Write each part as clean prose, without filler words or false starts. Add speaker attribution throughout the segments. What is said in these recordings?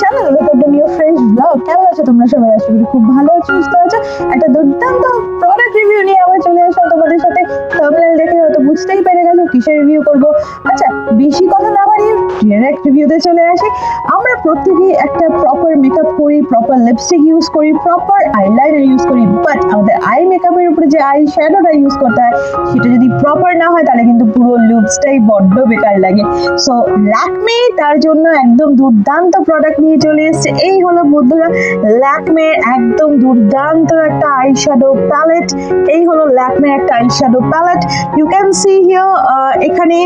Speaker 1: Channel একটা new fresh blog. কেমন আছো তোমরা সবাই? আশা করি খুব ভালো আছো, সুস্থ আছো। একটা দুর্দান্ত প্রোডাক্ট রিভিউ নিয়ে আবার চলে আসলাম তোমাদের সাথে। থাম্বনেল দেখে হয়তো বুঝতেই পেরে গেছো কিসের রিভিউ করব। আচ্ছা, বেশি কথা না বাড়িয়ে ডাইরেক্ট রিভিউতে চলে আসি। আমরা প্রত্যেকেই একটা প্রপার মেকআপ করি, প্রপার লিপস্টিক ইউজ করি, প্রপার আইলাইনার ইউজ করি, বাট আমাদের আই মেকআপের উপরে যে আই শ্যাডোটা ইউজ করতে হয় সেটা যদি প্রপার না হয় তাহলে কিন্তু পুরো লুকসটাই বড্ড বেকার লাগে। সো ল্যাকমে তার জন্য একদম দুর্দান্ত প্রোডাক্ট নিয়ে চলে এসেছে। এই হলো বন্ধুরা ল্যাকমের একদম দুর্দান্ত একটা আই শ্যাডো প্যালেট। এই হলো ল্যাকমের একটা eye shadow palette. You can see here এখানে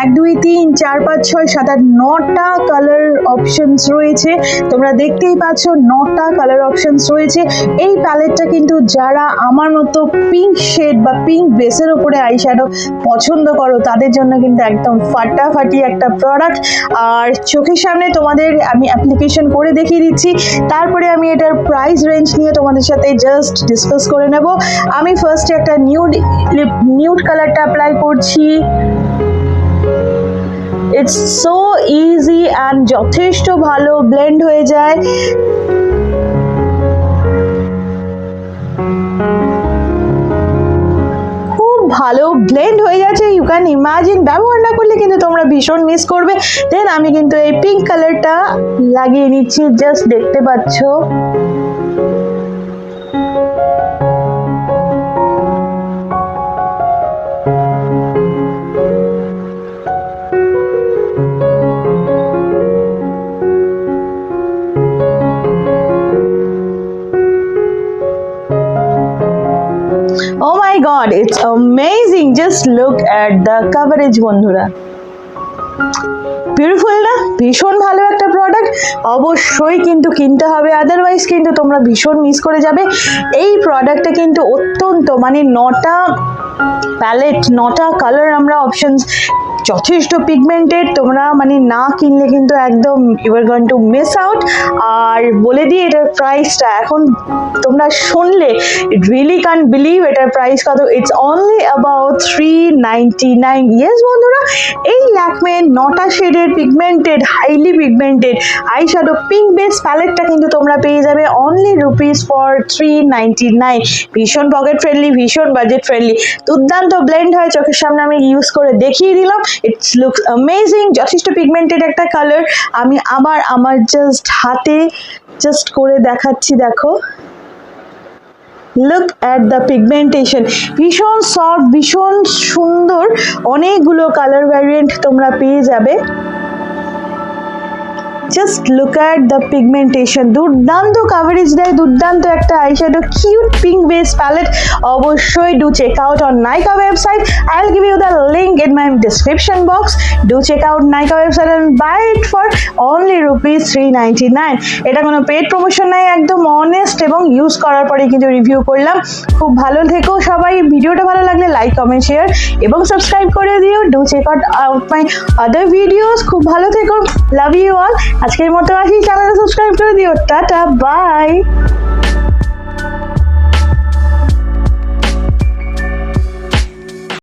Speaker 1: 1 2 3 4 5 6 7 8 9টা কালার অপশনস রয়েছে। তোমরা দেখতেই পাচ্ছ 9টা কালার অপশনস রয়েছে। এই প্যালেটটা কিন্তু যারা আমার মতো পিঙ্ক শেড বা পিঙ্ক বেসের উপরে আই শ্যাডো পছন্দ করো তাদের জন্য কিন্তু একদম ফাটাফাটি একটা প্রোডাক্ট। আর চোখের সামনে তোমাদের আমি অ্যাপ্লিকেশন করে দেখিয়ে দিচ্ছি, তারপরে আমি এটার প্রাইস রেঞ্জ নিয়ে তোমাদের সাথে জাস্ট ডিসকাস করে নেব। আমি ফার্স্টে একটা নিউড কালারটা অ্যাপ্লাই করছি। ইটস সো ইজি অ্যান্ড যথেষ্ট ভালো ব্লেন্ড হয়ে যায়। ভালো ব্লেন্ড হয়ে যাচ্ছে। ইউ ক্যান ইমাজিন ব্যবহার না করলে কিন্তু তোমরা ভীষণ মিস করবে। দেন আমি কিন্তু এই পিঙ্ক কালারটা লাগিয়ে নিচ্ছি, জাস্ট দেখতে পাচ্ছ। Oh my god, it's amazing. Just look at the coverage বন্ধুরা। বিউটিফুল না? ভীষণ ভালো একটা প্রোডাক্ট। অবশ্যই কিন্তু কিনতে হবে, আদারওয়াইজ কিন্তু তোমরা ভীষণ মিস করে যাবে। এই প্রোডাক্টটা কিন্তু অত্যন্ত মানে 9টা প্যালেট, 9টা কালার আমরা অপশনস, যথেষ্ট পিগমেন্টেড। তোমরা মানে না কিনলে কিন্তু একদম you are going to miss out. আর বলে দিই এটার প্রাইসটা, এখন তোমরা শুনলে ইট রিয়েলি কান্ট বিলিভ এটার প্রাইস কত। It's only about 399। ইয়েস বন্ধুরা, এই ল্যাকমে 9টা শেডের pigmented, highly pigmented eye shadow pink base প্যালেটটা কিন্তু তোমরা পেয়ে যাবে অনলি রুপিস ফর 399। ভীষণ পকেট ফ্রেন্ডলি, ভীষণ বাজেট ফ্রেন্ডলি, দুর্দান্ত ব্লেন্ড হয়। চোখের সামনে আমি ইউজ করে দেখিয়ে দিলাম। It's looks amazing. যথেষ্ট পিগমেন্টেড একটা কালার। আমি আবার আমার জাস্ট হাতে জাস্ট করে দেখাচ্ছি, দেখো। লুক অ্যাট দ্য পিগমেন্টেশন, ভীষণ সফট, ভীষণ সুন্দর। অনেকগুলো কালার ভ্যারিয়েন্ট তোমরা পেয়ে যাবে। Just look at the pigmentation, দুর্দান্ত কাভারেজ দেয়, দুর্দান্ত একটা eyeshadow cute pink base palette. অবশ্যই do check out on Nykaa website. I will give you the link in my description box. Do check out Nykaa website and buy it for only rupees 399। এটা কোনো paid promotion নাই, একদম honest এবং use করার পরে কিন্তু review করলাম। খুব ভালো থেকো সবাই। ভিডিওটা ভালো লাগলে লাইক, কমেন্ট, শেয়ার এবং সাবস্ক্রাইব করে দিও। Do check out my other videos. খুব ভালো থেকো, লাভ ইউ অল। আজকের মতো আসি, চ্যানেলটা সাবস্ক্রাইব করে দিও। Tata, by.